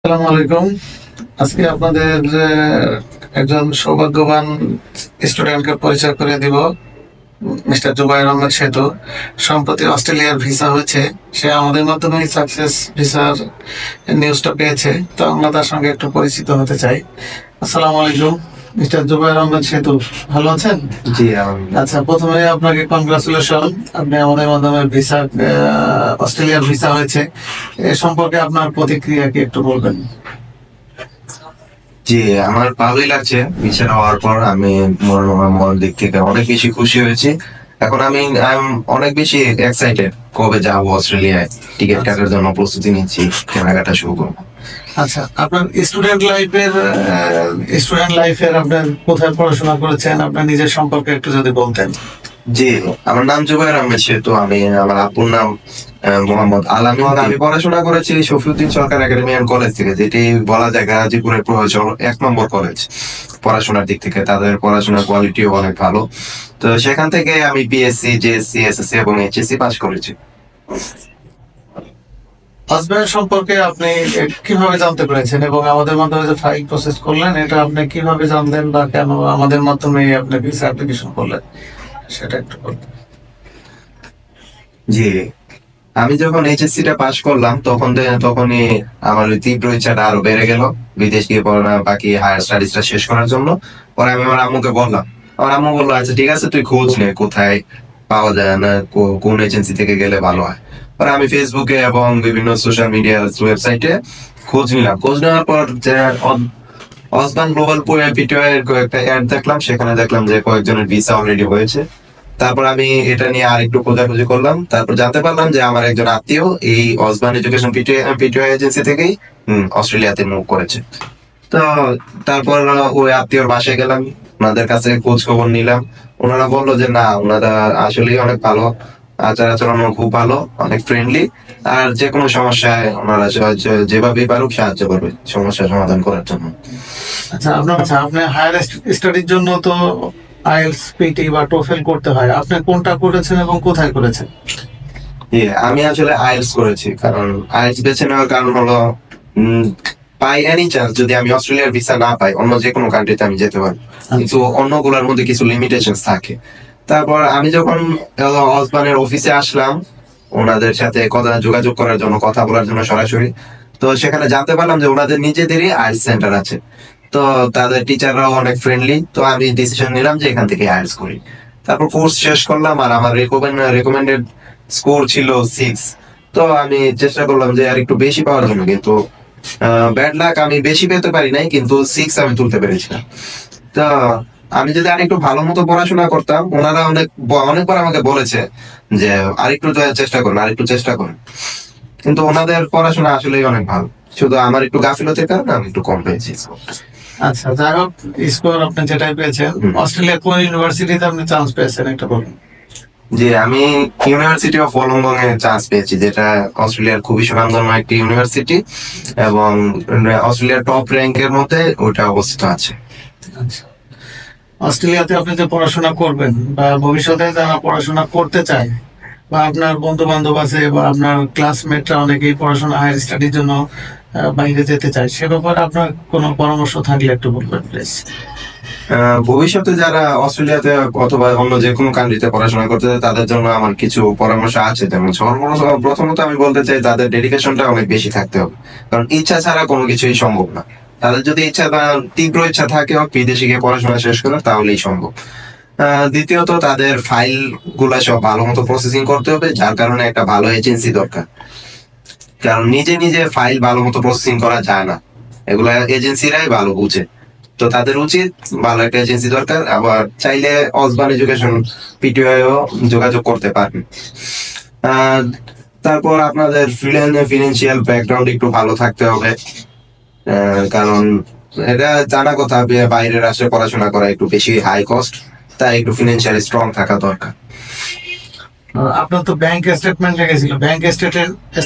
আসসালামু আলাইকুম। আজকে আপনাদের একজন সৌভাগ্যবান স্টুডেন্টকে পরিচয় করে দিব। মিস্টার জুবায়ের আহমেদ সেতু সম্প্রতি অস্ট্রেলিয়ার ভিসা হয়েছে। সে আমাদের মাধ্যমে সাকসেস ভিসার নিউজটা পেয়েছে, তো আমরা তার সঙ্গে একটু পরিচিত হতে চাই। আসসালামু আলাইকুম, মিস্টার জুবায়ের আহমেদ সেতু, ভালো আছেন? জি, আলহামদুলিল্লাহ। আচ্ছা, প্রথমে আপনাকে কনগ্রাচুলেশন, আপনি আমাদের মাধ্যমে ভিসা অস্ট্রেলিয়ার ভিসা হয়েছে। এ সম্পর্কে আপনার প্রতিক্রিয়া কি একটু বলবেন? জি, আমার ভালোই লাগছে ভিসাটা হওয়ার পর। আমি মনের দিক থেকে অনেক বেশি খুশি হয়েছি। এখন আমি অনেক বেশি এক্সাইটেড কবে যাবো অস্ট্রেলিয়ায়। টিকিট কাটার জন্য প্রস্তুতি নিচ্ছি, কেনাকাটা শুরু করবো। আচ্ছা, আপনার স্টুডেন্ট লাইফের আপনার কোথায় পড়াশোনা করেছেন, আপনার নিজের সম্পর্কে একটু যদি বলতেন। জি, আমার নাম জুবায়ের আহমেদ সেতু। আমার আপুর নাম মোহাম্মদ আলামিন। আমি পড়াশোনা করেছি শফিউদ্দিন সরকার একাডেমি অ্যান্ড কলেজ থেকে, যেটি বলা যায় গাজীপুরের প্রয়োজন 1 নম্বর কলেজ পড়াশোনার দিক থেকে। তাদের পড়াশোনার কোয়ালিটিও অনেক ভালো। তো সেখান থেকে আমি বিএসসি, জেএসসি, এসএসসি এবং এইচএসসি পাস করেছি। হাজবেন্ড সম্পর্কে আপনি কিভাবে জানতে পেরেছেন এবং আমাদের মাধ্যমে যে ফাইল প্রসেস করলেন, এটা আপনি কিভাবে জানলেন বা কেন আমাদের মাধ্যমে আপনি ভিসা অ্যাপ্লিকেশন করলেন, সেটা একটু বলতেন। জি, আমি যখন এইচএসসি টা পাস করলাম তখনই আমার ওই তীব্র ইচ্ছাটা আরো বেড়ে গেল বিদেশ গিয়ে পড়া, বাকি হায়ার স্টাডিজটা শেষ করার জন্য। পরে আমি আমার আম্মুকে বললাম। আমার আম্মু বললো, আচ্ছা ঠিক আছে, তুই খোঁজ নে কোথায় পাওয়া যায় না, কোন এজেন্সি থেকে গেলে ভালো হয়। পরে আমি ফেসবুকে এবং বিভিন্ন সোশ্যাল মিডিয়া ওয়েবসাইটে খোঁজ নিলাম। খোঁজ নেওয়ার পর যে অসবান গ্লোবাল পিটিআই এর কয়েকটা অ্যাড দেখলাম, সেখানে দেখলাম যে কয়েকজনের ভিসা অলরেডি হয়েছে। তারপর আমি এটা নিয়ে আর একটু খোঁজাখুঁজি করলাম। তারপর জানতে পারলাম যে আমার একজন আত্মীয় এই অসবান এডুকেশন পিটিআই এজেন্সি থেকেই অস্ট্রেলিয়াতে মুভ করেছে। তো তারপর ওই আত্মীয়র বাসায় গেলাম, ওনাদের কাছে খোঁজ খবর নিলাম। ওনারা বললো যে না, ওনারা আসলেই অনেক ভালো, আচার আচরণ খুব ভালো, অনেক ফ্রেন্ডলি। আর যে কোনো সমস্যায় ওনারা যেভাবেই পারুক সাহায্য করবে সমস্যা সমাধান করার জন্য। আপনি হায়ার স্টাডির জন্য তো আইএলটিএস, পিটি বা টোফেল করতে হয়, আপনি কোনটা করেছেন এবং কোথায় করেছেন? আমি আসলে আইএলটিএস করেছি, কারণ আইএলটিএস বেছে নেওয়ার কারণ হলো বাই এনি চান্স যদি আমি অস্ট্রেলিয়ার ভিসা না পাই, অন্য যে কোনো কান্ট্রিতে আমি যেতে পারি, কিন্তু অন্যগুলোর মধ্যে কিছু লিমিটেশন থাকে। তারপর আমি যখন অসবানের অফিসে আসলাম ওনাদের সাথে যোগাযোগ করার জন্য, কথা বলার জন্য সরাসরি, তো সেখানে জানতে পারলাম যে ওনাদের নিজেদেরই আইএলটিএস সেন্টার আছে। তো তাদের টিচাররাও অনেক ফ্রেন্ডলি। তো আমি ডিসিশন নিলাম যে এখান থেকে আইএলটিএস করি। তারপর কোর্স শেষ করলাম, আর আমার রেকমেন্ডেড স্কোর ছিল 6। তো আমি চেষ্টা করলাম যে আর একটু বেশি পাওয়ার জন্য, কিন্তু ব্যাড লাক, আমি বেশি পেতে পারি নাই, কিন্তু 6 আমি তুলতে পেরেছিলাম। তো আমি যদি আর একটু ভালো মতো পড়াশোনা করতাম, ওনারা অনেকবার আমাকে বলেছে যে আরেকটু চেষ্টা করুন, আরেকটু চেষ্টা করুন, কিন্তু ওনাদের পড়াশোনা আসলেই অনেক ভালো। শুধু আমার একটু গাফিলতির কারণে আমি একটু কম পেয়েছি। আচ্ছা, যাই হোক, স্কোর আপনি যেটাই পেয়েছেন, অস্ট্রেলিয়া কোন ইউনিভার্সিটিতে আপনি চান্স পেয়েছেন একটা বলুন। জি, আমি ইউনিভার্সিটি অফ ওলঙ্গং এ চান্স পেয়েছি, যেটা অস্ট্রেলিয়ার খুবই সুনামধন্য একটি ইউনিভার্সিটি এবং অস্ট্রেলিয়ার টপ র্যাঙ্কের মধ্যে ওটা অবস্থিত আছে। আচ্ছা, অস্ট্রেলিয়াতে আপনি যে পড়াশোনা করবেন বা ভবিষ্যতে যারা পড়াশোনা করতে চায় বা আপনার বন্ধু বান্ধব আছে বা আপনার ক্লাসমেটরা অনেকেই পড়াশোনা হায়ার স্টাডির জন্য বাইরে যেতে চায়, সে ব্যাপারে আপনার কোনো পরামর্শ থাকলে একটু বলবেন প্লিজ। ভবিষ্যতে যারা অস্ট্রেলিয়াতে অথবা অন্য যে কোনো কান্ট্রিতে পড়াশোনা করতে চায়, তাদের জন্য আমার কিছু পরামর্শ আছে। যেমন প্রথমত আমি বলতে চাই, তাদের ডেডিকেশনটা অনেক বেশি থাকতে হবে, কারণ ইচ্ছা ছাড়া কোনো কিছুই সম্ভব না। তাদের যদি তীব্র ইচ্ছা থাকে বিদেশে গিয়ে পড়াশোনা শেষ করার, তাহলেই সম্ভব। দ্বিতীয়ত, তাদের ফাইল গুলা সব ভালো মতো প্রসেসিং করতে হবে, যার কারণে একটা ভালো এজেন্সি দরকার। কারণ নিজে নিজে ফাইল ভালো মতো প্রসেসিং করা যায় না, এগুলা এজেন্সিরাই ভালো বুঝে। তো তাদের উচিত ভালো একটা এজেন্সি দরকার। আবার চাইলে অসবান এডুকেশন পিটিআইও যোগাযোগ করতে পারেন। তারপর আপনাদের ফিনান্সিয়াল ব্যাকগ্রাউন্ড একটু ভালো থাকতে হবে, কারণ এটা জানা কথা, বাইরের রাষ্ট্রে পড়াশোনা করা একটু বেশি হাই কস্ট, তাই একটু ফিনান্সিয়ালি স্ট্রং থাকা দরকার। আপনার তো ব্যাংক স্টেটমেন্ট লেগেছিল, ব্যাংক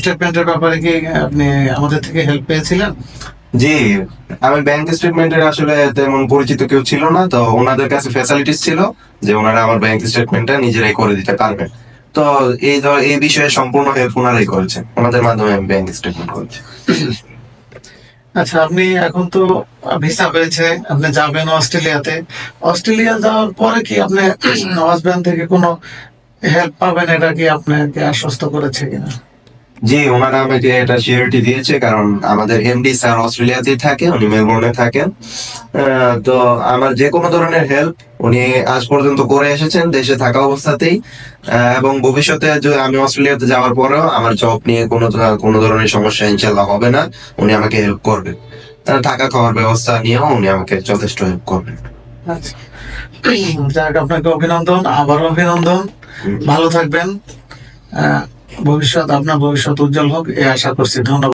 স্টেটমেন্টের ব্যাপারে কি আপনি আমাদের থেকে হেল্প পেয়েছিলেন? জি, আমি ব্যাংক স্টেটমেন্টের আসলে তেমন পরিচিত কেউ ছিল না, তো ওনাদের কাছে ফ্যাসিলিটিস ছিল যে ওনারা আমার ব্যাংক স্টেটমেন্টটা নিজেরাই করে দিতে পারবেন। তো এই বিষয়ে সম্পূর্ণ হেল্প ওনারাই করেছেন, ওনাদের মাধ্যমে আমি ব্যাংক স্টেটমেন্ট করেছি। আচ্ছা, আপনি এখন তো ভিসা পেয়েছে, আপনি যাবেন অস্ট্রেলিয়াতে। অস্ট্রেলিয়া যাওয়ার পরে কি আপনি হাজবেন্ড থেকে কোনো হেল্প পাবেন, এটা কি আপনাকে আশ্বস্ত করেছে কিনা? জি, ওনারা আমাকে এটা সিওরিটি দিয়েছে, কারণ আমাদের এমডি স্যার অস্ট্রেলিয়াতেই থাকে, উনি মেলবোর্নে থাকেন। তো আমার যে কোনো ধরনের হেল্প উনি আজ পর্যন্ত করে এসেছেন দেশে থাকা অবস্থাতেই। এবং ভবিষ্যতে যদি আমি অস্ট্রেলিয়াতে যাওয়ার পরেও আমার জব নিয়ে কোনো ধরনের সমস্যা ইনশাল্লাহ হবে না, উনি আমাকে হেল্প করবেন। থাকা খাওয়ার ব্যবস্থা নিয়েও উনি আমাকে যথেষ্ট হেল্প করবেন। আচ্ছা, যাক, আপনাকে অভিনন্দন, আবারও অভিনন্দন। ভালো থাকবেন। আহ, আপনার ভবিষ্যৎ উজ্জ্বল হোক, এই আশা করছি। ধন্যবাদ।